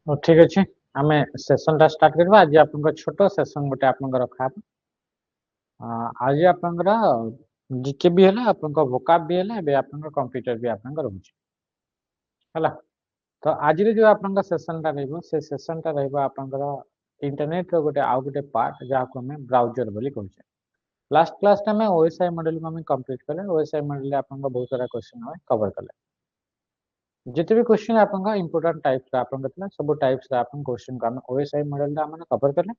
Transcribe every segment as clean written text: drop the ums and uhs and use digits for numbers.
ठीक अच्छे आम सेसन टा स्टार्ट करवा आज आप छोट सेसन गोटे आप रखा आज आप जीके भी है आप वोकाब भी है आप कंप्यूटर भी आप रोचे है तो आज जो आप सेसन टा से सेसन टा आप इंटरनेट रो गोटे आउ गोटे पार्ट जहाँ को हमें ब्राउजर बोली कहचे लास्ट क्लास में ओएसआई मॉडल को हमें कंप्लीट कले ओएसआई मॉडल आप बहुत सारा क्वेश्चन हमें कवर कले जिते भी क्वेश्चन आप इंपोर्टेंट टाइप्स आप सब टाइप्स क्वेश्चन को आम ओएसआई मॉडल कवर कले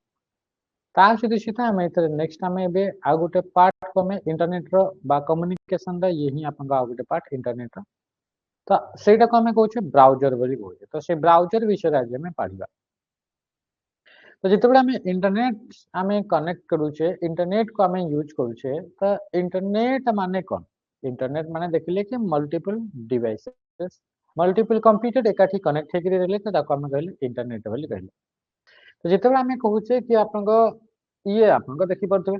ता सहित आम नेक्स्ट आम आ गोटे पार्ट को आम इंटरनेट रो कम्युनिकेशन ये ही आप गोटे पार्ट इंटरनेट रो तो सेटा को आम कहूँ ब्राउजर बोली कहूँ तो से ब्राउजर विषय आज आम पढ़ा तो जिते आम इंटरनेट आम कनेक्ट करूचे इंटरनेट को आम यूज करूचे तो इंटरनेट माने कौन इंटरनेट माने देखिले कि मल्टीपल डिवाइसेस मल्टीपल कंप्यूटर एकाठी कनेक्ट होकर रहिले तो ताको आम कहले इंटरनेट बोली कहले तो जिते आम कहूचे कि आप ये आप देखी पारे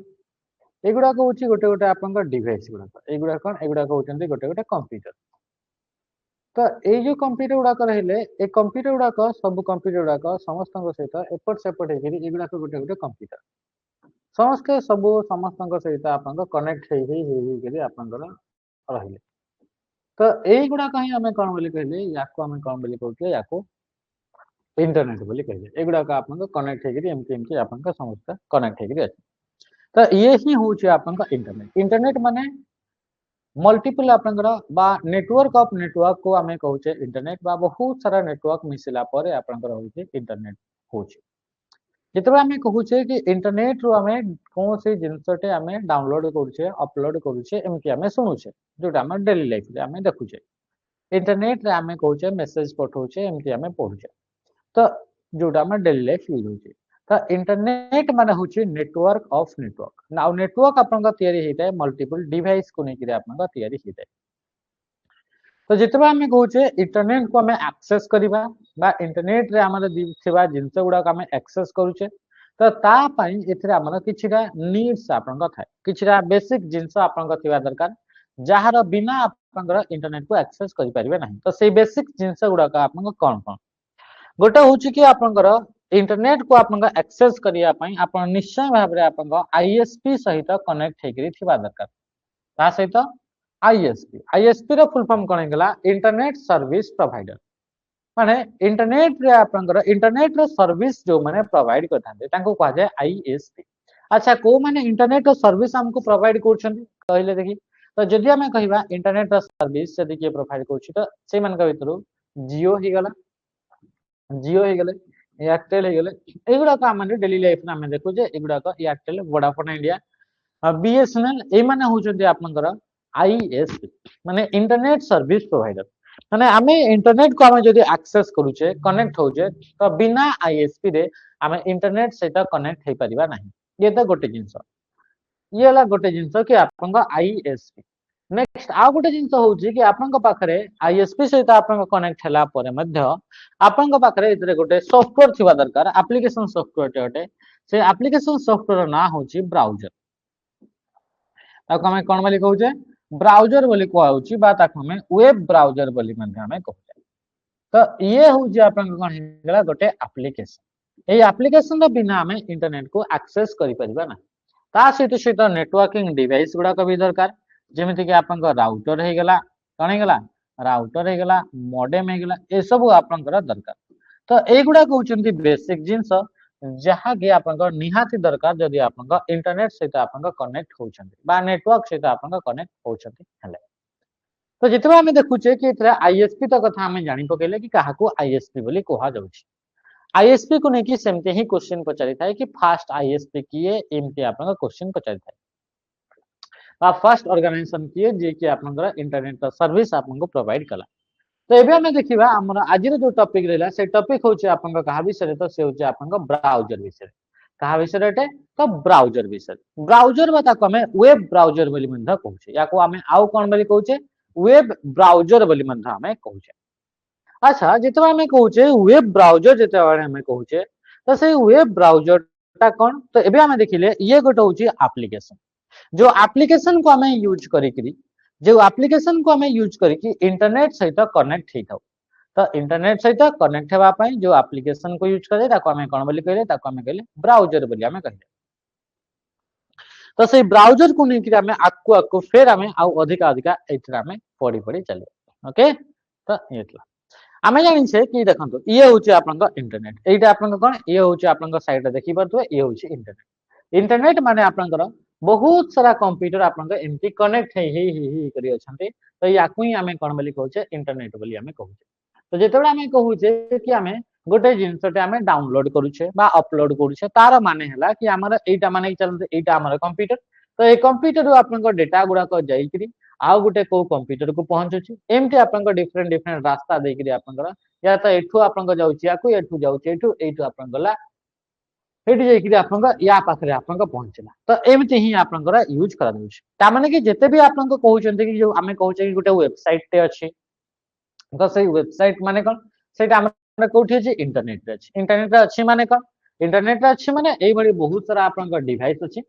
एगुड़ा हूँ गोटे गोटे आप डिवाइस गुड़ाक एगुड़ा कौन एगुड़ा हूँ गोटे गोटे कंप्यूटर तो ये जो कंप्यूटर गुड़ाक रहिले ए कंप्यूटर गुड़ाक सब कंप्यूटर गुड़ाक समस्त सहित एपट सेपट होगुड़ाक गोटे गोटे कंप्यूटर समस्ते सब समस्त सहित आप कनेक्ट रहिले तो यहीगुड़ाक ही आम कौन बोली कहले या आम कौन बोली कहते या इंटरनेट बोली कहले एगुड़ाक आप कनेक्ट होमती आप समस्त कनेक्ट होकर अच्छे तो ये ही हूँ आप इंटरनेट इंटरनेट माने मल्टीपल आप नेटवर्क ऑफ नेटवर्क को आम कहूचे इंटरनेट बा बहुत सारा नेटवर्क मिसला आप इंटरनेट हूँ जिते आम कहूचे कि इंटरनेट रू आम कौन सी जिनसटे आम डाउनलोड करुचे अपलोड करुचे एमती आम शुणुचे जोटा आम डेली लाइफ रे आम देखुचे इंटरनेट रे आम कहूचे मेसेज पठाऊे एमती आम पढ़ुचे तो जोटा आम डेली लाइफ यूज होचे तो इंटरनेट माने होची network of network now network आपनका तयारी होता है मल्टीपल डिवाइस को लेकर आपनका तयारी होता है तो जिते आम कहूचे इंटरनेट को आम एक्सेस करवा बा इंटरनेट रे आमर थिबा जिनस गुडा आम एक्सेस करूचे तो तापाई एथिरे आमर किछिटा नीड्स आपनका थाए किछिटा बेसिक जिनस आपनका थिबा दरकार जहार बिना आपनका इंटरनेट को एक्सेस करि परिबे नाही तो से बेसिक जिनस गुडा आपनका कोन कोन गोटे हूँ कि आपंकर इंटरनेट को आप एक्सेस करने आप निश्चय भाव में आप आईएसपी सहित कनेक्ट होकर दरकार सहित आईएसपी आईएसपी रो फुल फॉर्म कौन होगा इंटरनेट सर्विस प्रोवाइडर माने इंटरनेट रे आपंकर इंटरनेट रो सर्विस जो माने प्रोवाइड करथांते तांको कहा जाए आईएसपी अच्छा को माने इंटरनेट रो सर्विस हमको प्रोवाइड करछन कहले देखि तो जदि आमे कहिबा इंटरनेट रो सर्विस जदि के प्रोवाइड करछि तो से मान का भितरु जियो ही गला जियो हो गले एयरटेल हो गले एगुड़ाक आम डेली लाइफ में आम देखुचे एगुड़ाक एयरटेल वोडाफोन इंडिया बीएसएनएल ये माने होचंती आपनकर आईएसपी माने इंटरनेट सर्विस प्रोवाइडर माने आमे इंटरनेट को आमे जदि एक्सेस करूचे कनेक्ट होचे तो बिना आईएसपी रे आमे इंटरनेट सहित कनेक्ट हो परिबा नाही ये तो गोटे जिंस ये हला गोटे जिंस कि आपनका आईएसपी नेक्स्ट आ गोटे जिनस हूँ कि आपन पाखे आईएसपी सहित आप कनेक्ट है आपन पाखे गोटे सॉफ्टवेयर थिबा दरकार एप्लिकेशन सॉफ्टवेयर अटे से एप्लिकेशन सॉफ्टवेयर ना हूँ ब्राउजर आम कौन बोली कहूचे ब्राउजर बोली कहूँ वेब ब्राउजर बोली कहूचे तो ये हूँ आपन कौन गोटे एप्लिकेशन ये एप्लिकेशन बिना आम इंटरनेट को एक्सेस करिपरिबा ना ता सहित सहित नेटवर्किंग डिवाइस गुड़ाक भी दरकार जमीती कि आप राउटर होगा कौन होगा राउटर होगा मॉडेम होगा ये सब आपंकर दरकार तो युवा हूँ बेसिक जिनस जहाँ कि आप निहाती दरकार जदि आप इंटरनेट सहित आप कनेक्ट होती नेटवर्क सहित आप कनेक्ट होती तो जिते आम देखुचे कि आईएसपी तो कथा आम जानी पकेले कि क्या आईएसपी बोली कह जाउछि आईएसपी को लेकिन सेमती ही क्वेश्चन पचारि थाए कि फास्ट आईएसपी किए एमती आप क्वेश्चन पचारि थाए फर्स्ट ऑर्गेनाइजेशन किए जे कि आपनकर इंटरनेट सर्विस आपको प्रोवाइड कला तो एबे हमें देखिबा हमर आज जो टॉपिक रहला से टॉपिक होचे आपनका कहा विषय तो से होचे आपनका ब्राउजर विषय कहा विषय रेटे तो ब्राउजर विषय ब्राउजर बता को हमें वेब ब्राउजर बोली मंधा कहूचे या को हमें आउ कोन बोली कहूचे वेब ब्राउजर बोली मंधा हमें कहूचे अच्छा जेते हमें कहूचे वेब ब्राउजर जेते हमें कहूचे तो से वेब ब्राउजर ता कोन तो एबे हमें देखिले ये गोटे होची एप्लीकेशन जो एप्लीकेशन को हमें यूज करी जो एप्लीकेशन को हमें यूज करी इंटरनेट सहित कनेक्ट होता तो इंटरनेट सहित कनेक्ट हेबा पई जो एप्लीकेशन को यूज करे ताको हमें कोन बोली कहले ताको हमें कहले ब्राउजर बोली हमें कहले। तो से ब्राउजर को नहीं कि हमें आकु फिर हमें आउ अधिका अधिका एथरा हमें पढ़ी पढ़ी चले। ओके तो ये थला आमे जानि छे कि देखंतो ये होचे आपनका इंटरनेट एटा आपनका कोन ये होचे आपनका साइड रे देखि परथुए ये होचे इंटरनेट। इंटरनेट माने आपनकर बहुत सारा कंप्यूटर आपनका एमटी कनेक्ट हे करी अछंती तो याकु ही हमें कोन बोली कहउचे इंटरनेट बोली हमें कहउचे। तो जेतेबेला हमें कहउचे कि हमें गोटे जिनसटे हमें डाउनलोड करूछे बा अपलोड करूछे तार माने हला कि हमर एटा माने चलते एटा हमर कंप्यूटर तो ए कंप्यूटर रो आपनका डेटा गुडा को जाईकरी आउ गोटे को कंप्यूटर को पहुंचुची एमटी आपनका डिफरेंट डिफरेंट रास्ता देकरी आपनकर या तो एठू आपनका जाउची याकू एठू जाउची एठू एठू आपन गला एठी जाईकरी आपनका या पाखरे आपनका पहुंचला तो एमती ही आपनकर यूज करा दउची ता माने कि जेते भी आपनका कहउचंती कि जो हमें कहउचे कि गोटे वेबसाइट टे अछि तो से वेबसाइट माने कोन सेटा हमर कोठी अछि इंटरनेट रे अछि इंटरनेट रे अछि माने कोन इंटरनेट रे अछि माने एई भली बहुत सारा आपनका डिवाइस अछि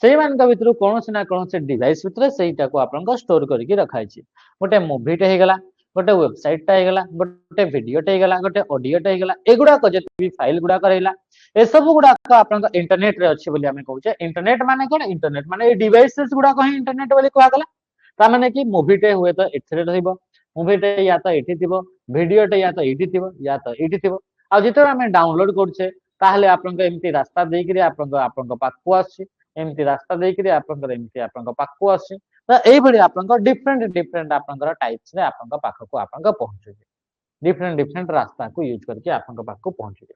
सेई मानका भितरु कोनोसी ना कोनोसी डिवाइस भितरे सेईटा को आपनका स्टोर करिकि रखा अछि गोटे मूवी टे हे गेला गोटे वेबसाइट टा हे गेला गोटे वीडियो टे हे गेला गोटे ऑडियो टे हे गेला एगुडा को जेते भी फाइल गुडा करैला ए सब गुडा का आपनका इंटरनेट रे अछि बोली हमें कहउचे इंटरनेट माने कोन इंटरनेट माने ए डिवाइसेस गुडा को ही इंटरनेट बोली कहआ गेला ता माने कि मूवी टे हुए तो एथरे रहइबो मूवी टे या तो एठी थिबो वीडियो टे या तो एठी थिबो या तो एठी थिबो आ जेते हमें डाउनलोड करछे ताहले आपनका एमती रास्ता देकरी आपनका पाखु आछि एमती रास्ता देकरी आपनका एमती आपनका पाखु आछि तो एई भली आपनका डिफरेंट डिफरेंट आपनका टाइप्स रे आपनका पाखको आपनका पहुंचे डिफरेंट डिफरेंट रास्ता को यूज करके आपनका पाखको पहुंचे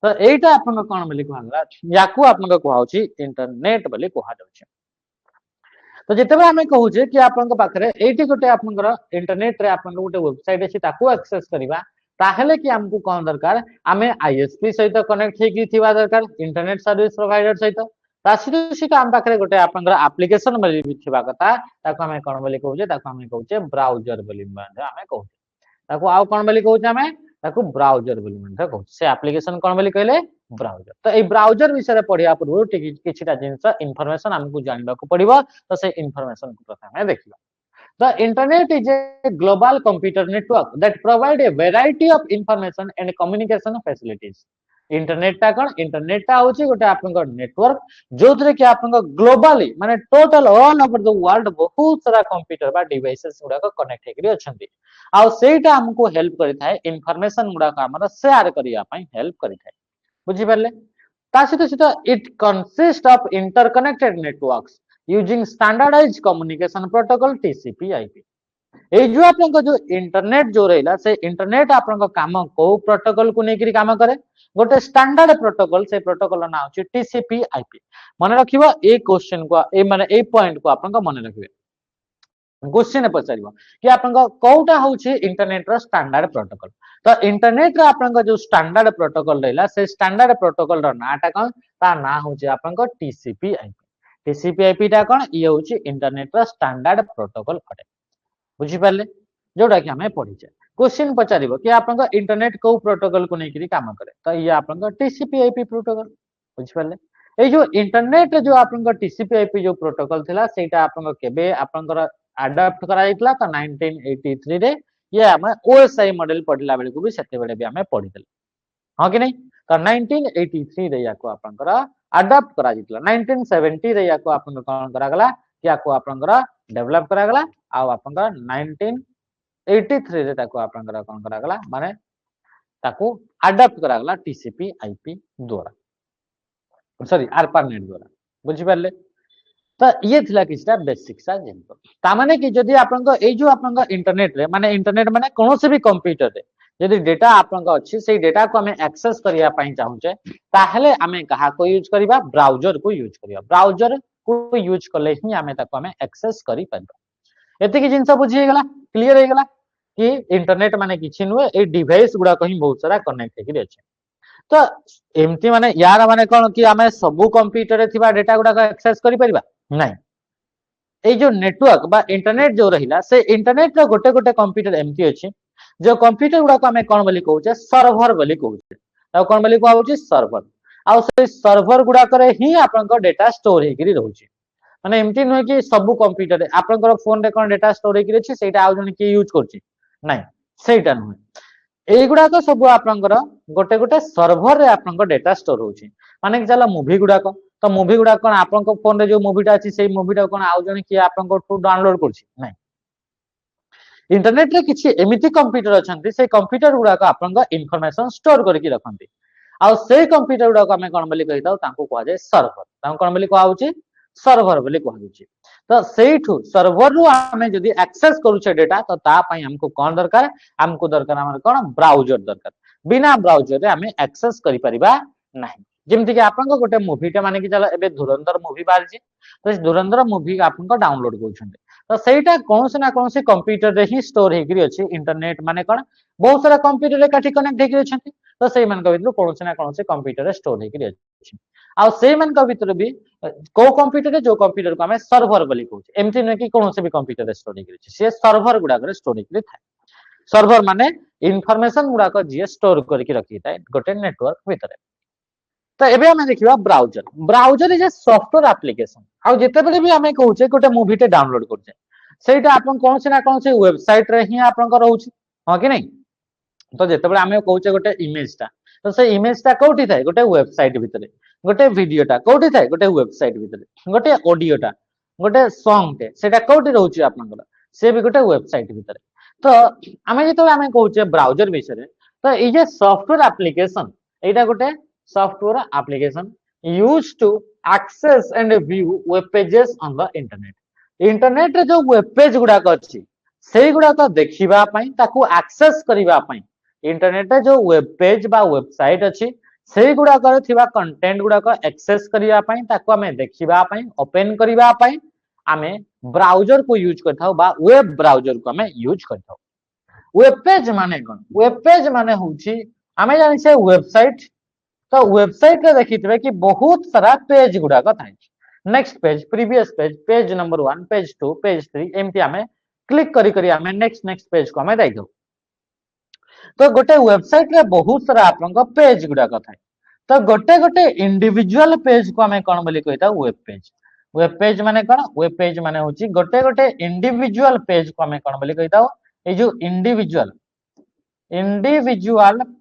तो एटा आपनका कोन बोली कहला याकू आपनका कहउची इंटरनेट बोली कहआ जाउची। तो जितेबाला हमें कहूचे कि आपनका पाखरे एठी गोटे आपनकर इंटरनेट रे आपनका गोटे वेबसाइट अछि ताकू एक्सेस करिबा ताहेले कि हमकु कोन दरकार हमें आईएसपी सहित कनेक्ट हेकि थिबा दरकार इंटरनेट सर्विस प्रोवाइडर सहित तासित हम पाखरे गोटे आपनकर एप्लीकेशन बोली थिबा कथा ताकू हमें कोन बोली कहूचे ताकू हमें कहूचे ब्राउजर बोली माने हमें कहूचे ताकू आउ कोन बोली कहूचे हमें ताकू ब्राउजर बोली माने कहूचे से एप्लीकेशन कोन बोली कहले ब्राउजर। तो ए ब्राउजर विषय रे पढिया पूर्व किछिटा जिंस इन्फॉर्मेशन हमकु जानबा को पड़िबो तो से इन्फॉर्मेशन को प्रथमे देखिबा। The internet is a global computer network that provide a variety of information and communication facilities. Internet टा कोन इंटरनेट टा होची गोटे आपनका नेटवर्क जोथरे कि आपनका ग्लोबली माने total all over the world बहुत सारा कंप्यूटर बा डिवाइसेस गुडा को कनेक्ट हेकरी अछंती आ सेटा हमको हेल्प करि थाए इंफॉर्मेशन गुडा का हमर शेयर करिया पई हेल्प करि थाए बुझी परले तासित सित it consist of interconnected networks using standardised communication protocol TCP IP ए जो आपन जो इंटरनेट जो रहिला से इंटरनेट आपन काम को प्रोटोकॉल को नेकरी काम करे गोटे स्टैंडर्ड प्रोटोकॉल से प्रोटोकॉल ना होची टीसीपी आईपी मन रखिबो ए क्वेश्चन को ए माने ए पॉइंट को आपन मन रखिबे क्वेश्चन पचारिबो कि आपन कोटा होची इंटरनेट रो स्टैंडर्ड प्रोटोकॉल तो इंटरनेट रो आपन जो स्टैंडर्ड प्रोटोकॉल रहिला से स्टैंडर्ड प्रोटोकॉल रो नाटा कोन ता ना होची आपन टीसीपी आईपी टीसीपी आईपी टा कोन ये होची इंटरनेट रो स्टैंडर्ड प्रोटोकॉल अटे बुझी परले जोडा कि हमें पढी जाय क्वेश्चन पचारिबो कि आपन इंटरनेट को प्रोटोकॉल को नेकरी काम करे तो ये आपन टीसीपी आईपी प्रोटोकॉल बुझी परले ए जो इंटरनेट जो आपन टीसीपी आईपी जो प्रोटोकॉल थिला सेटा आपन केबे आपन अडॉप्ट करा जायतला तो 1983 रे ये हम ओएसआई मॉडल पढला बेले को भी सेते बेले भी हमें पढी देल हां कि नहीं तो 1983 रे याको आपन अडॉप्ट करा जायतला 1970 रे याको आपन कोन करा गला याको आपन डेवलप करा गला आ आपन 1983 रे ताको आपन कोन करा गला माने ताको अडॉप्ट करा गला टीसीपी आईपी द्वारा सॉरी आरपानेट द्वारा बुझी परले तो ये थिला किछटा बेसिक सा जिंतो ता माने कि जदी आपन ए जो आपन इंटरनेट रे माने इंटरनेट माने कोनोसे भी कंप्यूटर रे जदी डेटा आपन अछि सेई डेटा को हमें एक्सेस करिया पई चाहूचे ताहले हमें कहा को यूज करिबा ब्राउजर को यूज करिबा ब्राउजर को यूज करले ही हमें ताको हमें एक्सेस करि परबा एते कि जिंस बुझी गेला क्लियर हे गेला कि इंटरनेट माने किछि नुए ए डिवाइस गुडा कहि बहुत सारा कनेक्ट हेकि अछि तो एमती माने यार माने कोन कि हमें सब कंप्यूटर रे थिबा डेटा गुडा को एक्सेस करि परबा नहीं ए जो नेटवर्क बा इंटरनेट जो रहिला से इंटरनेट रो गोटे गोटे कंप्यूटर एमती अछि जो कंप्यूटर गुडा को हमें कोन बोली कहउचे सर्वर बोली कहउचे आ कोन बोली कहउचे सर्वर आ से सर्वर गुडा करे ही आपन को डेटा स्टोर हेकि रहउची माने एमती न कि सब कंप्यूटर आपन को फोन रे कोन डेटा स्टोर हेकि अछि सेटा आ जने के यूज करछि नहीं सेटा न एगुड़ाक सब आपंकर गोटे गोटे सर्भर रे आपंकर डेटा स्टोर होची माने कि चला मूवी गुड़ाक तो मूवी गुड़ाक कोन आपन को फोन रे जो मूवीटा अछि सेही मूवीटा कोन आउ जने कि आपन को डाउनलोड करछि नै इंटरनेट रे किछि एमिति कंप्यूटर अछंती से कंप्यूटर गुड़ाक आपन को इन्फॉर्मेशन स्टोर करके रखंती आउ से कंप्यूटर गुड़ाक हमें कोन बोली कहिताउ तांको कोआ जाय सर्वर तांको कोन बोली कोआ होची सर्वर बोली कोआ होची तो सेठू सर्वर रु हमें जदी एक्सेस करूछे डेटा तो ता पई हमको कोन दरकार हमको दरकार हमर कोन ब्राउजर दरकार बिना ब्राउजर रे हमें एक्सेस करि परिबा नाही जेमति कि आपन को गोटे मूवीटा माने कि चला एबे धुरंधर मूवी बारछि तो धुरंधर मूवी आपन को डाउनलोड करूछन्ते तो सेटा कोनसे ना कोनसे कंप्यूटर रे ही स्टोर हेकरी अछि इंटरनेट माने कोन बहुत सारा कंप्यूटर रे काठी कनेक्ट हेकरी अछंती तो सेई मन को भितरु कोनसे ना कोनसे कंप्यूटर रे स्टोर हेकरी अछि आ सेई मन को भितरु भी को कंप्यूटर रे जो कंप्यूटर को हमें सर्वर बोली कहू एमति न कि कोनसे भी कंप्यूटर रे स्टोर हेकरी अछि से सर्वर गुडा करे स्टोर हेकरी थाए सर्वर माने इन्फॉर्मेशन गुडा को जे स्टोर करके रखी थाए गोटे नेटवर्क भितरे तो एबे हमें देखिबा browser browser is a software application आ जेते बेले भी हमें कहूचे गोटे मूवी टे डाउनलोड करछे सेटा आपन कोन से ना कोन से वेबसाइट रे ही आपन को रहउची हां कि नहीं तो जेते बेले हमें कहूचे गोटे इमेज ता तो से इमेज ता कोठी थाए गोटे वेबसाइट भितरे गोटे वीडियो ता कोठी थाए गोटे वेबसाइट भितरे गोटे ऑडियो ता गोटे सॉन्ग टे सेटा कोठी रहउची आपन को से भी गोटे वेबसाइट भितरे तो हमें जेते हमें कहूचे ब्राउजर विषय तो ई जे सॉफ्टवेयर एप्लीकेशन एटा गोटे software application used to access and view web pages on the internet रे जो वेब पेज गुडा अछि सेही गुडा को देखिबा पई ताकू एक्सेस करिबा पई इंटरनेट रे जो वेब पेज बा वेबसाइट अछि सेही गुडा को थिबा कंटेंट गुडा को एक्सेस करिबा पई ताकू हमें देखिबा पई ओपन करिबा पई हमें ब्राउजर को यूज करथाउ बा वेब ब्राउजर को हमें यूज करथाउ वेब पेज माने कोन वेब पेज माने होछि हमें जानि से वेबसाइट तो वेबसाइट रे देखितबे कि बहुत सारा पेज गुडा का थाई next page previous page page number 1 page 2 page 3 एमती हमें क्लिक करी करी हमें नेक्स्ट पेज को हमें दाइदो तो गोटे वेबसाइट रे बहुत सारा आपन को पेज गुडा का थाई तो गोटे गोटे इंडिविजुअल पेज को हमें कोन बोली कहिता वेब पेज माने कोन वेब पेज माने होची गोटे गोटे इंडिविजुअल पेज को हमें कोन बोली कहिता ए जो इंडिविजुअल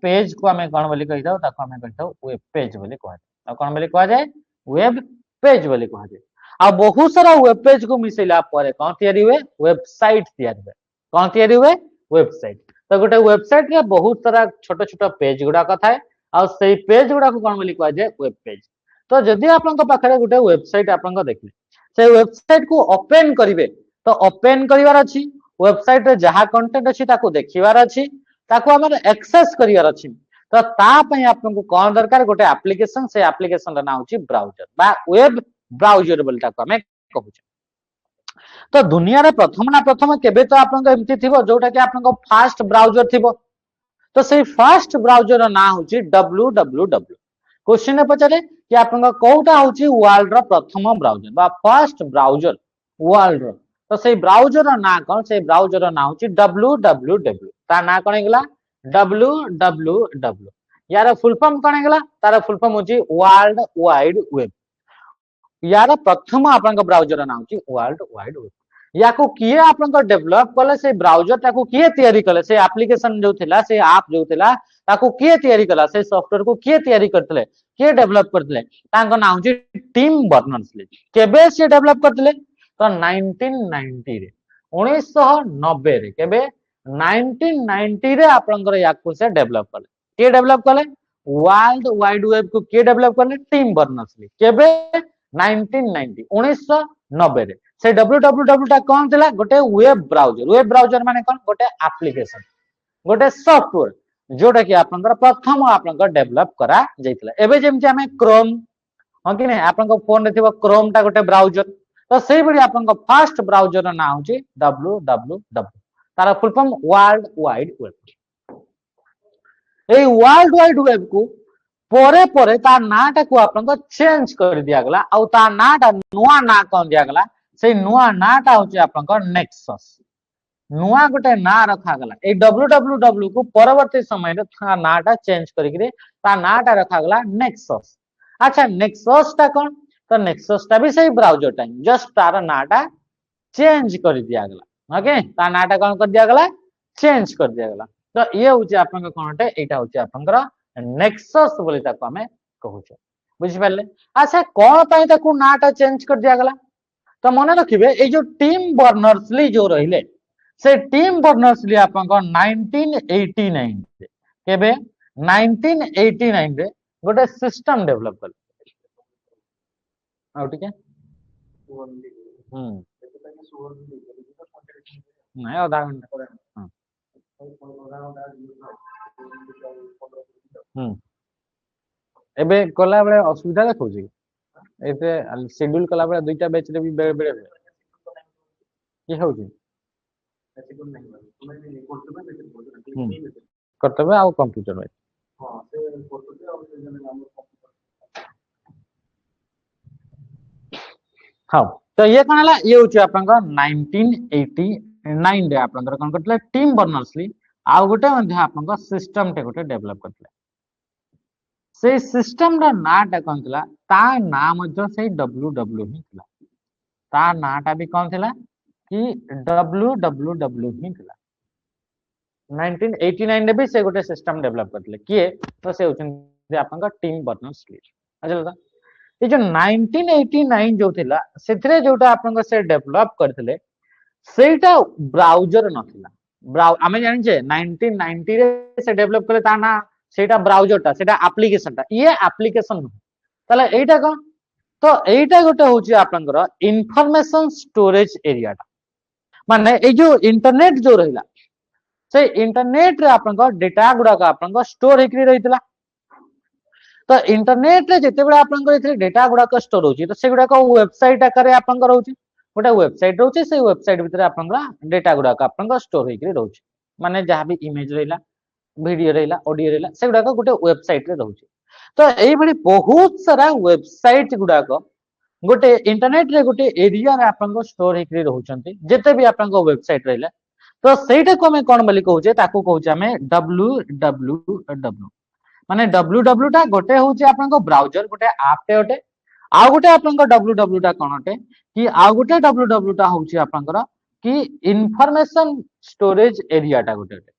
पेज को हमें कोन बोली कहिता ताको हमें कहिता वेब पेज बोली कहै आ कोन बोली कहै जाय वेब पेज बोली कहै जाय आ बहुत सारा वेब पेज को मिसैला परे कोन तयारी हुए वेबसाइट तयारी हुए कोन तयारी हुए वेबसाइट तो गोटे वेबसाइट रे बहुत सारा छोटो छोटो पेज गुडा का थाए आ सेही पेज गुडा को कोन बोली कहै जाय वेब पेज तो जदी आपन को पाखरे गोटे वेबसाइट आपन को देखले से वेबसाइट को ओपन करिवे तो ओपन करिवार अछि वेबसाइट रे जहा कंटेंट अछि ताको देखिवार अछि ताको हमर एक्सेस करियर अछि तो ता पई आपन को कोन दरकार गोटे एप्लीकेशन से एप्लीकेशन रा नाम होची ब्राउजर बा वेब ब्राउजर बोलता को हमें कहू तो दुनिया रे प्रथम केबे तो आपन को एमती थिबो जोटा कि आपन को फास्ट ब्राउजर थिबो तो सेही फास्ट ब्राउजर रा नाम होची www क्वेश्चन ने पचारे कि आपन को कोटा होची वर्ल्ड रा प्रथम ब्राउजर बा फास्ट ब्राउजर वर्ल्ड रा तो सेही ब्राउजर रा नाम कोन सेही ब्राउजर रा नाम होची www ता ना कोन गेला www यार फुल फॉर्म कोन गेला तार फुल फॉर्म होची वर्ल्ड वाइड वेब यार प्रथम आपन को ब्राउजर रा नाम होची वर्ल्ड वाइड वेब याको किए आपन को डेवलप कले से ब्राउजर ताको किए तयारी कले से एप्लीकेशन जो थिला से ऐप जो थिला ताको किए तयारी कला से सॉफ्टवेयर को किए तयारी करतले किए डेवलप करतले ताको नाम होची टिम बर्नर्स-ली केबे से डेवलप करतले तो 1990 रे 1990 रे केबे 1990 रे आपनकर याको से डेवलप कले के डेवलप कले वर्ल्ड वाइड वेब को के डेवलप कले टिम बर्नर्स-ली केबे 1990 1990 रे से www ता कोन थिला गोटे वेब ब्राउजर माने कोन गोटे एप्लीकेशन गोटे सॉफ्टवेयर जोटा कि आपनकर प्रथम आपनकर डेवलप करा जाइतला एबे जेमति हमें क्रोम हां कि नै आपनकर फोन रे थिबो क्रोम ता गोटे ब्राउजर तो सेही बडी आपनकर फास्ट ब्राउजर रा नाम होची www तारा full form world wide web ए वर्ल्ड वाइड वेब को परे परे ता नाटा को आपन चेंज कर दिया गला आ ता नाटा नुआ ना कोन दिया गला से नुआ नाटा होची आपन को नेक्सस नुआ गोटे ना रखा गला ए www को परवर्ती समय रे था नाटा चेंज करिकरे ता नाटा रखा गला नेक्सस अच्छा नेक्सस ता कोन तो नेक्सस ता भी सही ब्राउजर टाइम जस्ट तार नाटा चेंज कर दिया गला ओके ता नाटा कोन कर दिया गला चेंज कर दिया गला तो ये होची आपन कोनटे एटा होची आपनकर नेक्सस बोली ताको हमें कहूचे बुझि पाले। अच्छा कोन पई ताको नाटा चेंज कर दिया गला तो मन रखिबे ए जो टिम बर्नर्स-ली जो रहिले से टिम बर्नर्स-ली आपन 1989 रे केबे 1989 रे गोटे सिस्टम डेवलप कर आ ठीक है नहीं आधा घंटा हां एबे कला बेले असुविधा देखौची एते शेड्यूल कला बेले दुईटा बैच रे भी बेले बेले की होची कर्तव्य आ कंप्यूटर में हाँ तो ये कौन है ये होची आपनका 1989 रे आपनकर कोन करतले टीम बर्नर्स-ली आ गोटे मध्ये आपनका सिस्टम टे गोटे डेवलप करतले से सिस्टम रा नाटा कोन थिला ता ना मध्ये से डब्ल्यूडब्ल्यू ही थिला ता नाटा भी कोन थिला कि डब्ल्यूडब्ल्यू ही थिला 1989 रे भी से गोटे सिस्टम डेवलप करतले किए तो से होचन आपनका टीम बर्नर्स-ली अजलता ये जो 1989 जो थिला सेथरे जोटा आपन से डेवलप करथिले सेटा ब्राउजर नथिला ब्राउ आमे जानि जे 1990 रे से डेवलप करे ता ना सेटा ब्राउजर ता सेटा एप्लीकेशन ता ये एप्लीकेशन तले एटा कोन तो एटा गोटे होची आपनकर इंफॉर्मेशन स्टोरेज एरिया ता माने ए जो इंटरनेट जो रहिला से इंटरनेट रे आपनकर डेटा गुडा का आपनकर स्टोर हेकरी रहितला तो इंटरनेट रे जेते बेला आपनकर इथे डेटा गुडा का स्टोर होची तो से गुडा का वेबसाइट आकारे आपनकर होची गोटे वेबसाइट रोचे से वेबसाइट भीतर आपनकर डेटा गुडा का आपनकर स्टोर हेकरी रोची माने जहां भी इमेज रहिला वीडियो रहिला ऑडियो रहिला से गुडा का गोटे वेबसाइट रे रोची तो एई भली बहुत सारा वेबसाइट गुडा को गोटे इंटरनेट रे गोटे एरिया रे आपनकर स्टोर हेकरी रहउचंती जेते भी आपनकर वेबसाइट रहिला तो सेटा को हमें कोन बोली कहउचे ताको कहउचे हमें www माने www टा गोटे होची आपन ब्राउजर गोटे ऐप टे होटे आ गोटे आपन www टा कोन होटे कि आ गोटे www टा होची आपन कि इंफॉर्मेशन स्टोरेज एरिया टा गोटे होटे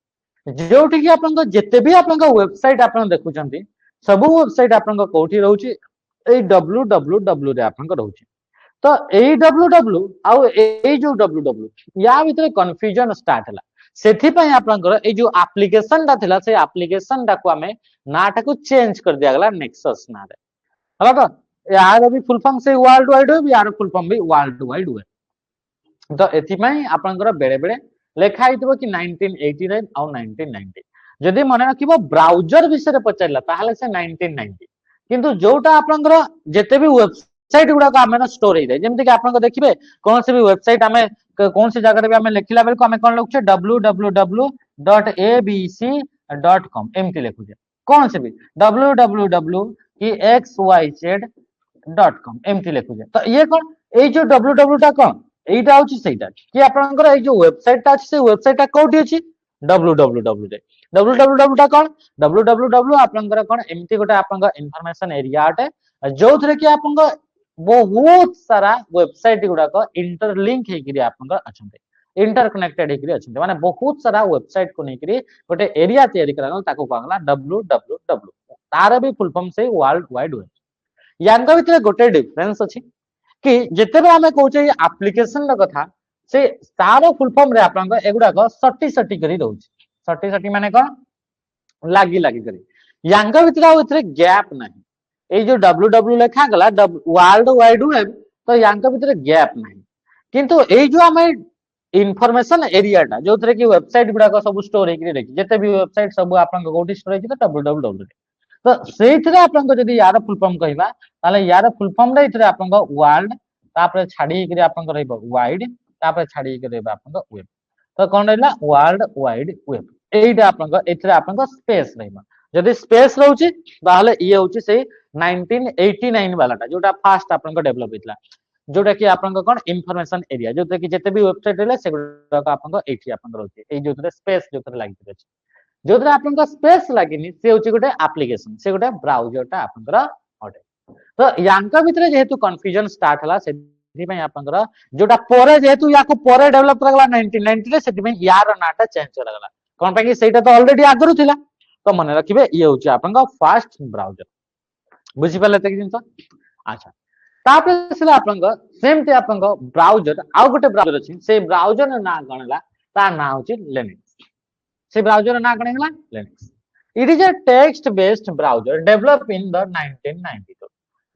जोठी कि आपन जेते भी आपन वेबसाइट आपन देखुचंती सब वेबसाइट आपन कोठी रहउची ए www रे आपन रहउची तो ए www आ ए जो www या भीतर कंफ्यूजन स्टार्ट हला सेथि पय आपनकर ए जो एप्लीकेशन ता थिला से एप्लीकेशन टा को हमें नाटा को चेंज कर दिया गला नेक्सस ना रे हला तो यार भी फुल फॉर्म से वर्ल्ड वाइड वेब यार फुल फॉर्म भी वर्ल्ड वाइड वेब तो एथि पय आपनकर बेले बेले लेखा आइतबो कि 1989 आ 1990 जदि मने रखिबो ब्राउजर विषय रे पचारला ताहाले से 1990 किंतु जोटा आपनकर जेते भी वेबसाइट गुडा को हमें स्टोर हे जाय जेमति कि आपन को देखिबे कोन से भी वेबसाइट हमें कौन सी जगह भी हमें लिखला बेल को हमें कोन लिखुछे www.abc.com एमटी लिखुछे कौन से भी www की xyz.com एमटी लिखुछे तो ये कोन ए जो www टा कोन एटा होची सेटा कि आपनकर ए जो वेबसाइट ता से वेबसाइट ता कोठी अछि www रे www टा कोन www आपनकर कोन एमटी गोटा आपनकर इंफॉर्मेशन एरिया आटे जो थरे कि आपनकर बहुत सारा वेबसाइट गुडा को इंटरलिंक हेकरी आपनकर अछंते इंटरकनेक्टेड हेकरी अछंते माने बहुत सारा वेबसाइट को नेकरी गोटे एरिया तयारी करागल ताको कहला www तार भी फुल फॉर्म से वर्ल्ड वाइड वेब यांगा भितर गोटे डिफरेंस अछि कि जेतेबे हमें कहउचे एप्लीकेशन र कथा से तार फुल फॉर्म रे आपनकर एगुडा को सटी सटी करी रहउची सटी सटी माने कोन लागी लागी करी यांगा भितर आ इथरे गैप नाही ए जो www लेखा गला वर्ल्ड वाइड वेब तो यांका भीतर गैप नाही किंतु ए जो हमें इंफॉर्मेशन एरिया टा जो थरे कि वेबसाइट गुडा को सब स्टोर हेकरी रखी जेते भी वेबसाइट सब आपन कोठी स्टोर हेकि तो www तो सेथरे आपन को जदी यार फुल फॉर्म कहबा ताले यार फुल फॉर्म रे इथरे आपन को वर्ल्ड तापर छाडी हेकरी आपन को रहबो वाइड तापर छाडी हेकरी रहबो आपन को वेब तो कोन रहला वर्ल्ड वाइड वेब एटा आपन को इथरे आपन को स्पेस रहबा जदी स्पेस रहउची ताले ये होची से 1989 वालाटा जोटा फास्ट आपन को डेवलप हितला जोटा कि आपन को कोन इंफॉर्मेशन एरिया जोते कि जेते भी वेबसाइट रहले सेगुडा को आपन को एठी आपन रहउची ए जोतरे स्पेस जोतरे लागि अछि जोतरे आपन को स्पेस लागिनी से होची गोटे एप्लीकेशन से गोटे ब्राउजर टा आपन को हटे तो यांका भितरे जेहेतु कंफ्यूजन स्टार्ट हला सेथि पय आपन को जोटा परे जेहेतु याको परे डेवलप करगला 1990 रे सेथि पय यार नाटा चेंज करगला कौन पे सेटा तो ऑलरेडी आगरु थिला तो मन रखिबे ये होची आपनका फास्ट ब्राउजर बुझी पाले तक जिंस अच्छा तापर सिला आपनका सेम ते आपनका ब्राउजर आउ गोटे ब्राउजर अछि से ब्राउजर ना गणला ता ना होची लिनक्स से ब्राउजर ना गणला Linux it is a text based browser develop in the 1992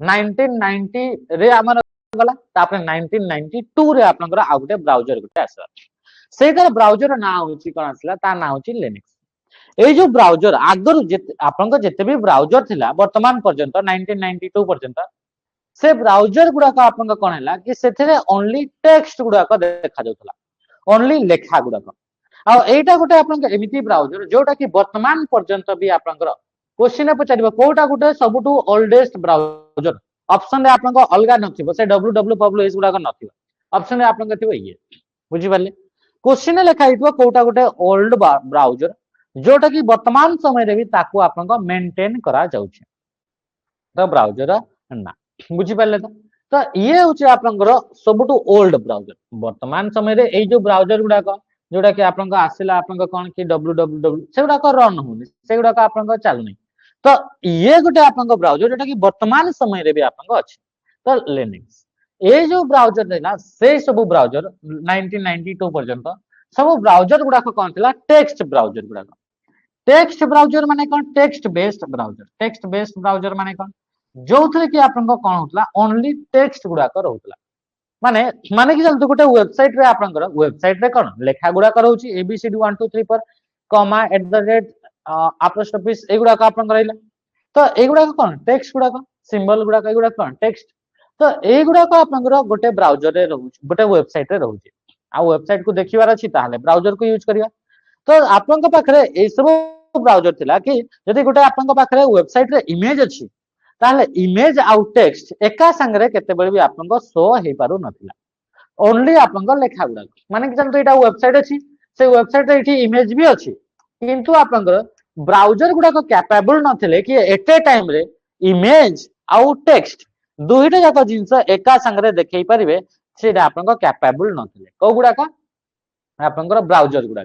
1990 रे हमर गला तापर 1992 रे आपनकर आउ गोटे ब्राउजर गोटे आसला सेटार ब्राउजर ना होची कोन आसला ता ना होची लिनक्स ए जो ब्राउजर आगर आपनकर जते भी ब्राउजर थिला वर्तमान पर्यंत 1992 पर्यंत से ब्राउजर गुडा का आपन कोन हैला कि सेथरे ओनली टेक्स्ट गुडा का देखा जाउतला ओनली लेखा गुडा का आ एटा गोटे आपन एमिति ब्राउजर जोटा कि वर्तमान पर्यंत भी आपनकर क्वेश्चन पचारिबो कोटा गोटे सबटु ओल्डेस्ट ब्राउजर ऑप्शन रे आपन को अलगा नथिबो से www गुडा का नथिबो ऑप्शन रे आपन कथिबो ये बुझी पाले क्वेश्चन लेखा हितबो कोटा गोटे ओल्ड ब्राउजर जोटा कि वर्तमान समय रे भी ताको आपन को मेंटेन करा जाउछ तो ब्राउजर ना बुझी पाले तो ये होचे आपनकर सबटु ओल्ड ब्राउजर वर्तमान समय रे ए जो ब्राउजर गुडा का जोटा कि आपन को आसिला आपन को कोन कि www से गुडा का रन होनी से गुडा का आपन को चालू नहीं तो ये गोटे आपन को ब्राउजर जोटा कि वर्तमान समय रे भी आपन को अछि तो लिनक्स ए जो ब्राउजर देला से सब ब्राउजर 1992 पर्यंत सब ब्राउजर गुडा को कोन थिला टेक्स्ट ब्राउजर गुडा टेक्स्ट ब्राउजर माने कोन टेक्स्ट बेस्ड ब्राउजर माने कोन जो थे कि आपन को कोन होतला ओनली टेक्स्ट गुडा को रहउतला माने माने कि चलतो गोटे वेबसाइट रे आपन वेबसाइट रे कोन लेखा गुडा को रहउची एबीसीडी 1 2 3 पर कॉमा @ अपोस्ट्रोफिस एगुडा का आपन रहइला तो एगुडा को कोन टेक्स्ट गुडा को सिंबल गुडा का एगुडा कोन टेक्स्ट तो एगुडा को आपन गोटे ब्राउजर रे रहउची गोटे वेबसाइट रे रहउची आ वेबसाइट को देखिवार अछि ताले ब्राउजर को यूज करिया तो आपन को पाखरे ए सब ब्राउजर थिला कि जदि गोटे आपन को पाखरे वेबसाइट रे इमेज अछि ताले इमेज आउ टेक्स्ट एका संगरे केते बेले भी आपन को शो हे पारु नथिला ओनली आपन को लेखा गुडा माने कि चलतो एटा वेबसाइट अछि से वेबसाइट रे एठी इमेज भी अछि किंतु आपन ब्राउजर गुडा को कैपेबल नथिले कि एट ए टाइम रे इमेज आउ टेक्स्ट दुहिटा जाक जिंस एका संगरे देखै परिबे सेटा आपन को कैपेबल नथिले को गुडा का आपन ब्राउजर गुडा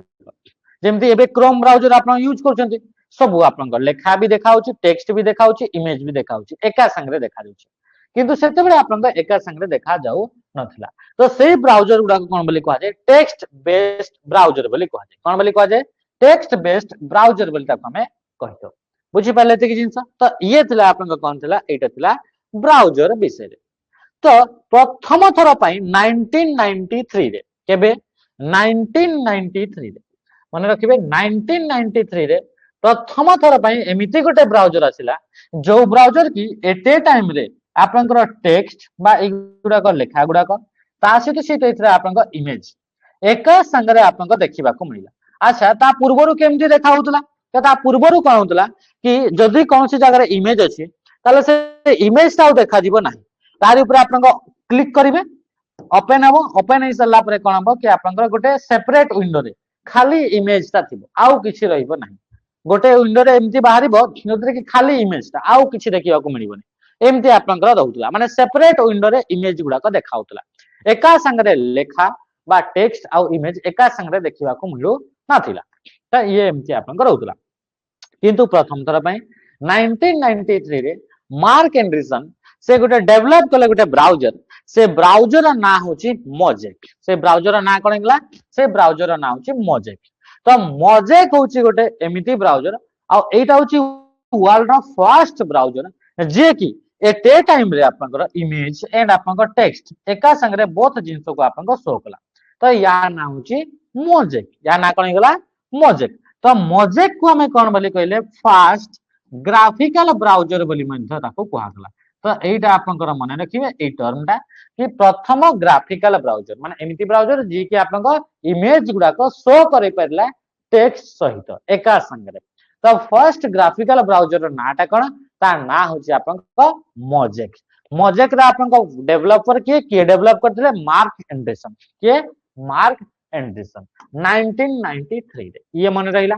जेमति एबे क्रोम ब्राउजर आपन यूज करछन्ती सब आपन लेखा भी देखाउची टेक्स्ट भी देखाउची इमेज भी देखाउची एका संगरे देखा जाउची किंतु सेते बेले आपन एका संगरे देखा जाउ नथिला तो सेही ब्राउजर गुडा कोन बोली कहै छै टेक्स्ट बेस्ड ब्राउजर बोली कहै छै कोन बोली कहै छै टेक्स्ट बेस्ड ब्राउजर बोली ताको हमें कहतो बुझी पाले ते कि जिंस तो ये थिला आपन कोन थिला एटा थिला ब्राउजर विषय रे तो प्रथम थर पई 1993 रे केबे 1993 रे मन रखिबे 1993 रे प्रथम थर पई एमिति गोटे ब्राउजर आसिला जो ब्राउजर की एट ए टाइम रे आपनकर टेक्स्ट बा एगुडा को लेखा गुडा को ता सहित से तेथरे आपनकर इमेज एका संगरे आपनकर देखिबा को मिला अच्छा ता पूर्वरु केमति देखा होतला ता पूर्वरु कोन होतला कि जदि कोनसी जगह रे इमेज अछि ताले से इमेज ता देखा दिबो नाही तारि ऊपर आपनकर क्लिक करिवे ओपन हबो ओपन हे सला पर कोन हबो कि आपनकर गोटे सेपरेट विंडो रे खाली इमेज ता थिबो आउ किछि रहिबो नाही गोटे विंडो रे एमति बाहरिबो जोतरे कि खाली इमेज ता आउ किछि देखिबा को मिलिबोनी एमति आपनकर रहउतला माने सेपरेट विंडो रे इमेज गुडा को देखाउतला एका संगरे लेखा बा टेक्स्ट आउ इमेज एका संगरे देखिबा को मिलु नाथिला त ये एमति आपनकर रहउतला किंतु प्रथम थर पई 1993 रे मार्क एंडरसन से गोटे डेवलप कले गोटे ब्राउजर से ब्राउजर ना होची मोजेक से ब्राउजर ना कोन गला से ब्राउजर ना होची मोजेक तो मोजेक होची गोटे एमिति ब्राउजर आ एटा होची वर्ल्ड ऑफ फर्स्ट ब्राउजर जे कि एट ए टाइम रे आपनकर इमेज एंड आपनकर टेक्स्ट एका संगरे बोथ जिंस को आपनकर शो कला तो या ना होची मोजेक या ना कोन गला मोजेक तो मोजेक को हमें कोन बोली कहले फास्ट ग्राफिकल ब्राउजर बोली मध्य ताको कहला तो एटा आपनकर मन रखिबे ए टर्म टा कि प्रथम ग्राफिकल ब्राउजर माने एमिति ब्राउजर जे कि आपनकर इमेज गुडा को शो करे परला टेक्स्ट सहित एका संगरे तो फर्स्ट ग्राफिकल ब्राउजर नाटा कोन ता ना होची आपनकर मोजेक मोजेक रे आपनकर डेवलपर के डेवलप करथिले मार्क एंडरसन के मार्क एंडरसन 1993 रे ये मन रहिला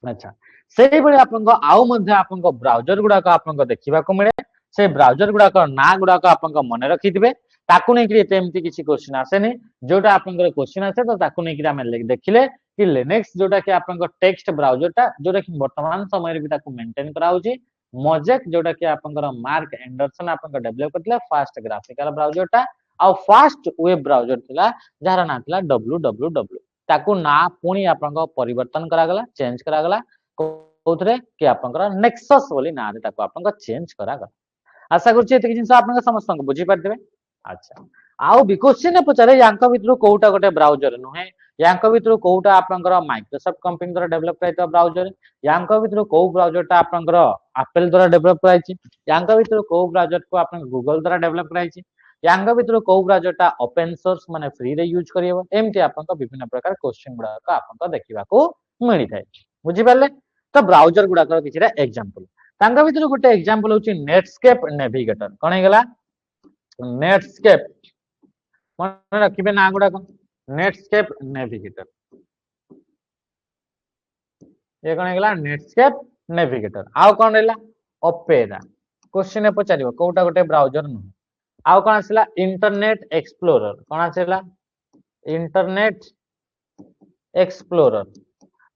अच्छा सेही बळे आपनकर आउ मध्ये आपनकर ब्राउजर गुडा को आपनकर देखिबा को मिले से ब्राउजर गुडा को ना गुडा को आपनकर मन रखिथिबे ताकू नै कि एमति किछि क्वेश्चन आसे नै जोटा आपनकर क्वेश्चन आसे तो ताकू नै कि हम देखिले कि लिनक्स जोटा कि आपन टेक्स्ट ब्राउजर टा जोटा कि वर्तमान समय रे भी ताको मेंटेन करा होची मोजेक जोटा कि आपन मार्क एंडरसन आपन डेवलप करथिला फास्ट ग्राफिकल ब्राउजर टा आ फास्ट वेब ब्राउजर थिला जहार ना थिला www ताको ना पुनी आपन परिवर्तन करा गला चेंज करा गला कोथरे कि आपन नेक्सस बोली ना रे ताको आपन चेंज करा गला आशा करछि एते जिंस आपन समस्त बुझी पारदेबे अच्छा आउ भी क्वेश्चन पचारे यांक भितरु कोउटा गोटे ब्राउजर नुहे यांक भितरु कोउटा आपनकर माइक्रोसॉफ्ट कंपनी द्वारा डेवलप कराइतो ब्राउजर यांक भितरु को ब्राउजर टा आपनकर एप्पल द्वारा डेवलप कराइछि यांक भितरु को ब्राउजर को आपन गूगल द्वारा डेवलप कराइछि यांक भितरु को ब्राउजर टा ओपन सोर्स माने फ्री रे यूज करियो एमति आपन विभिन्न प्रकार क्वेश्चन गुडा का आपन देखिबा को मिलि थाए बुझि पाले तो ब्राउजर गुडा कर किछरा एग्जांपल तांका भितरु गोटे एग्जांपल होछि नेटस्केप नेविगेटर कोन हेगला नेटस्केप मन रखिबे ना गुडा को नेटस्केप नेविगेटर ये कोन हेगला नेटस्केप नेविगेटर आउ कोन रहला ओपेरा क्वेश्चन पचारिबो कोउटा गोटे ब्राउजर न आउ कोन आसिला इंटरनेट एक्सप्लोरर कोन आसिला इंटरनेट एक्सप्लोरर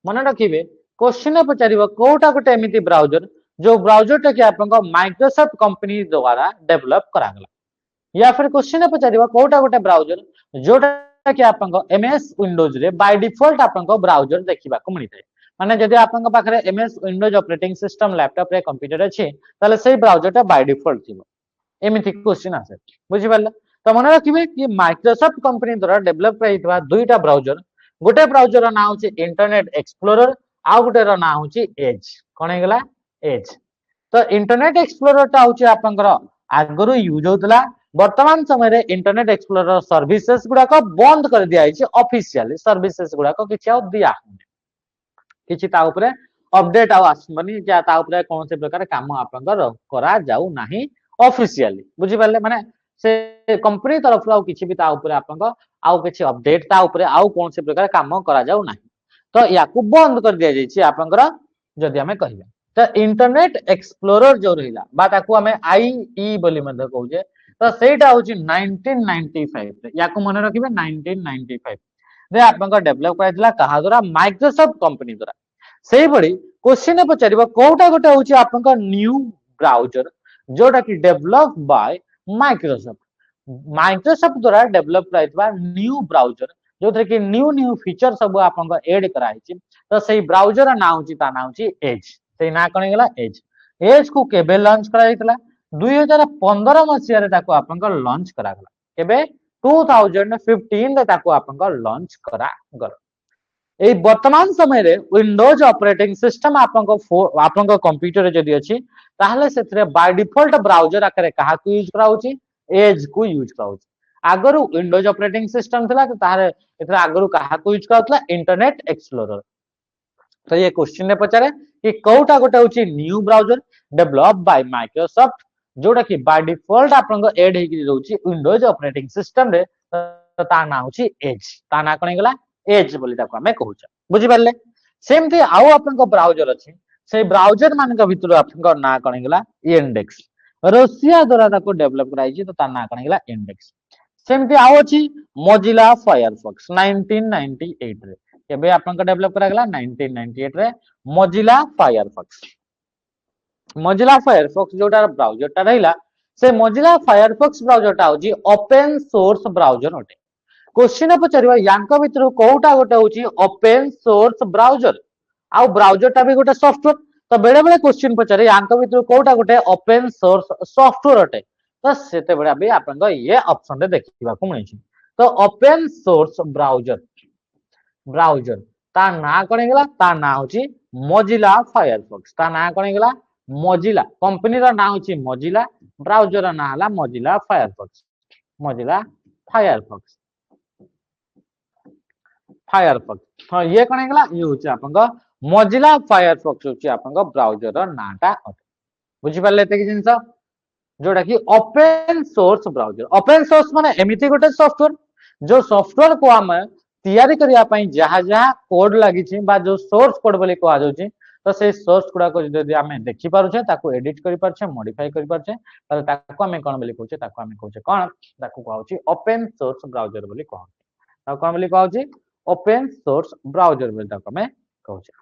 मन रखिबे क्वेश्चन पचारिबो कोउटा गोटे एमिति ब्राउजर जो ब्राउजर टा कि आपन माइक्रोसॉफ्ट कंपनी द्वारा डेवलप करा गला या फिर क्वेश्चन पचारिबा कोउटा गोटे ब्राउजर जोटा कि आपन एमएस विंडोज रे बाय डिफॉल्ट आपन ब्राउजर देखिबा को मिलि थाए माने जदि आपन पाखरे MS Windows operating system laptop रे कंप्यूटर अछि ताले सेही ब्राउजर टा बाय डिफॉल्ट थिबो एमिति क्वेश्चन आसे बुझि पारला त मन रखिबे कि माइक्रोसॉफ्ट कंपनी द्वारा डेवलप कराइतबा दुईटा ब्राउजर गोटे ब्राउजर नाम होछि इंटरनेट एक्सप्लोरर आ गोटे रो नाम होछि एज कोन हेगला एज तो इंटरनेट एक्सप्लोरर टा होछि आपनकर आगरो यूज होतला वर्तमान समय रे इंटरनेट एक्सप्लोरर सर्विसेज गुडा को बंद कर दिया है ऑफिशियली सर्विसेज गुडा को किछि आ दिया किछि ता ऊपर अपडेट आ आसबनी जा ता ऊपर कोन से प्रकार काम आपनकर करा जाऊ नाही ऑफिशियली बुझि पाले माने से कंपनी तरफ आ किछि भी ता ऊपर आपनकर आ किछि अपडेट ता ऊपर आ कोन से प्रकार काम करा जाऊ नाही तो याकू बंद कर दिया जाइछि आपनकर जदि हमें कहिबा तो इंटरनेट एक्सप्लोरर जो रहिला बा ताकू हमें आईई बोली मध्ये कहूजे तो सेटा होची 1995 याकू मन रखिबे 1995 रे आपनका डेवलप कराइतला कहा द्वारा माइक्रोसॉफ्ट कंपनी द्वारा सेही बडी क्वेश्चन पचारिबो कोउटा गोटे होची आपनका न्यू ब्राउजर जोटा कि डेवलप बाय माइक्रोसॉफ्ट द्वारा डेवलप कराइतबा न्यू ब्राउजर जोथे कि न्यू फीचर सब आपनका ऐड कराइछि तो सेही ब्राउजर ना होची ता ना होची एज सेही ना कोन गेला एज को केबे लॉन्च कराइतला 2015 मसिया रे ताको आपनका लॉन्च करा गला केबे 2015 रे ताको आपनका लॉन्च करा गला ए वर्तमान समय रे विंडोज ऑपरेटिंग सिस्टम आपनका कंप्यूटर रे जदी अछि ताहले सेतरे बाय डिफॉल्ट ब्राउजर आकरे कहा को यूज करा होची एज को यूज करा होची आगरु विंडोज ऑपरेटिंग सिस्टम थिला तो तारे एतरे आगरु कहा को यूज कराउतला इंटरनेट एक्सप्लोरर तो ये क्वेश्चन ने पचारे कि कोउटा गोटे होची new browser develop by Microsoft जोटा कि बाय डिफॉल्ट आपन ऐड हे कि रहउची विंडोज ऑपरेटिंग सिस्टम रे ता ना होची एज ता ना कोन गेला एज बोली ताको हमें कहूचा बुझि पारले सेमथि आउ आपन को ब्राउजर अछि से ब्राउजर मान के भितर आपन को ना कोन गेला इंडेक्स रशिया द्वारा ताको डेवलप कराइछि तो ता ना कोन गेला इंडेक्स सेमथि आउ अछि मोजिला फायरफॉक्स 1998 रे केबे आपन को डेवलप करा गेला 1998 रे मोजिला फायरफॉक्स जोटा ब्राउजर टा रहिला से मोजिला फायरफॉक्स ब्राउजर टा होची ओपन सोर्स ब्राउजर होटे क्वेश्चन पचारिबा यांक भितर कोउटा गोटे होची ओपन सोर्स ब्राउजर आ ब्राउजर टा भी गोटे सॉफ्टवेयर तो बेले बेले क्वेश्चन पचारे यांक भितर कोउटा गोटे ओपन सोर्स सॉफ्टवेयर होटे तो सेते बेला भी आपन को ये ऑप्शन रे देखिबा को मिलछि तो ओपन सोर्स ब्राउजर ता ना कोन गेला ता ना होची मोजिला फायरफॉक्स ता ना कोन गेला मोजिला कंपनी रा ना होची मोजिला ब्राउजर रा ना हला मोजिला फायरफॉक्स हां ये कोन गेला ये होची आपन को मोजिला फायरफॉक्स होची आपन को ब्राउजर रा नाटा बुझि पाले ते कि जिंस जोटा कि ओपन सोर्स माने एमिति गोटे सॉफ्टवेयर जो सॉफ्टवेयर को हम तैयारी करिया पई जहा जहा कोड लागि छी बा जो सोर्स कोड बोली को आ जाउची तो से सोर्स गुडा को जदि हमें देखि पारुछे ताको एडिट करि पारछे मॉडिफाई करि पारछे त ताको हमें कोन बोली कहउछे ताको हमें कहउछे कोन ताको कहउची ओपन सोर्स ब्राउजर बोली कहउछे ताको कोन बोली कहउची ओपन सोर्स ब्राउजर बोली ताको हमें कहूचे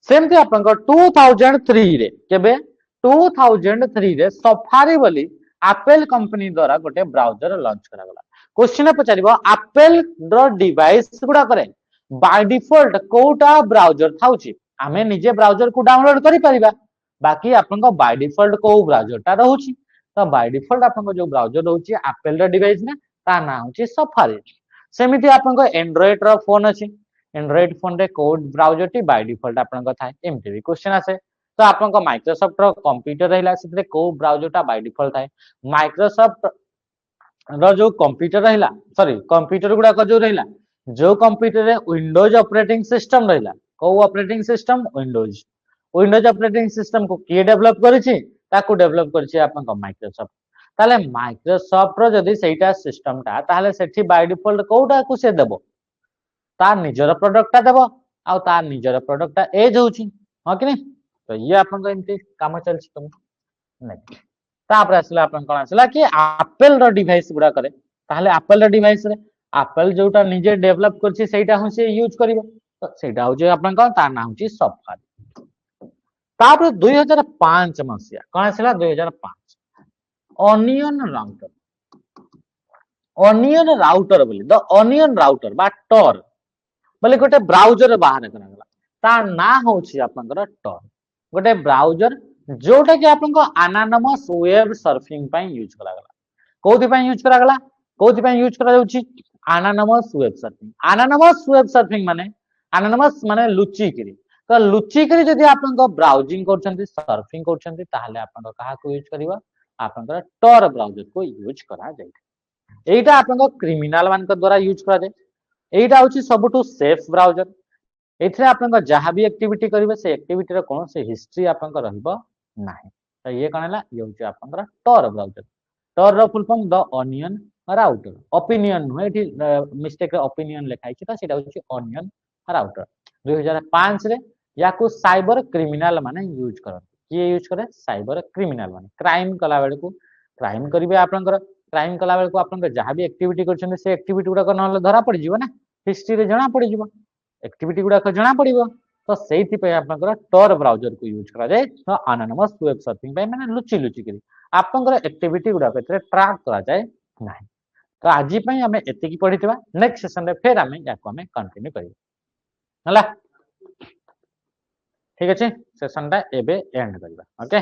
सेमती आपन 2003 रे केबे 2003 रे सफारी बोली एप्पल कंपनी द्वारा गोटे ब्राउजर लॉन्च करा गला क्वेश्चन पचारिबो एप्पल रो डिवाइस गुडा करे बाय डिफॉल्ट कोटा ब्राउजर थाउची आमे निजे ब्राउजर को डाउनलोड करि परिबा बाकी आपन बाय डिफॉल्ट को ब्राउजर ता रहउची तो बाय डिफॉल्ट आपन जो ब्राउजर रहउची एप्पल रो डिवाइस में ता ना होची सफारी सेमिति आपन एंड्रॉइड रो फोन अछि एंड्रॉइड फोन रे code browser T by default आपन थाए एमटी भी क्वेश्चन आसे तो आपन माइक्रोसॉफ्ट रो कंप्यूटर रहला सेते को ब्राउजर ता बाय डिफॉल्ट थाए माइक्रोसॉफ्ट रो जो कंप्यूटर रहला सॉरी कंप्यूटर गुडा को जो रहला जो कंप्यूटर रे विंडोज ऑपरेटिंग सिस्टम रहला को operating system Windows Windows operating system को किए डेवलप करिछि ताको डेवलप करिछि आपन माइक्रोसॉफ्ट ताले माइक्रोसॉफ्ट रो जदी सेटा सिस्टम ता ताले सेठी बाय डिफॉल्ट कोडा को से देबो ता निजर प्रोडक्ट ता देबो आ ता निजर प्रोडक्ट ता एज होछि हां कि नहीं तो ये आपन को एमती काम चलछि तुम नहीं तापर आसला आपन कोन आसला कि एप्पल रो डिवाइस गुडा करे ताहले एप्पल रो डिवाइस रे एप्पल जोटा निजे डेवलप करछि सेटा हो से यूज करिवो तो सेटा हो जे आपन कोन ता नाम छि सफारी तापर 2005 मसिया कोन आसला 2005 अनियन राउटर बोली द अनियन राउटर बा टर बोले गोटे ब्राउजर बाहर करा गला ता ना होछि आपनकर टर गोटे ब्राउजर जोटा कि आपन को एनानमस वेब सर्फिंग पई यूज करा गला कोथि पई यूज करा गला कोथि पई यूज करा जाउछि एनानमस वेब सर्फिंग माने लुची करी तो लुची करी जदी आपन को ब्राउजिंग करछंती सर्फिंग करछंती ताहले आपन को कहा को यूज करबा आपन को टर ब्राउजर को यूज करा जाय एटा आपन को क्रिमिनल मान को द्वारा यूज करा जाय एटा होछि सबटु सेफ ब्राउजर एथरे आपन को जहां भी एक्टिविटी करिवे से एक्टिविटी रो कोन से हिस्ट्री आपन को रहबो नाही तो ये कणला ये होछि आपन को टर ब्राउजर टर रो full form the onion router opinion नो एठी मिस्टेक रे ओपिनियन लिखाइ छि त सेटा होछि अनियन राउटर 2005 रे याकू साइबर क्रिमिनल माने यूज करन किए यूज करे साइबर क्रिमिनल माने क्राइम कला बेल को क्राइम करिवे आपन को क्राइम कला बेल को आपन को जहां भी एक्टिविटी करछन से एक्टिविटी गुडा को न धरा पड़ जीवो ना हिस्ट्री रे जणा पड़ जीवो एक्टिविटी गुडा को जणा पड़िबो तो सेठी पे आपन को टर ब्राउजर को यूज करा जाय तो एनानमस वेब सर्फिंग पे माने लुची लुची करी आपन को एक्टिविटी गुडा पे ट्रैक करा जाय नाही तो आजि पई हमें एति की पढितबा नेक्स्ट सेशन रे फेर हमें याको हमें कंटिन्यू करिबा हला ठीक अछि सेशन टा एबे एंड करबा ओके।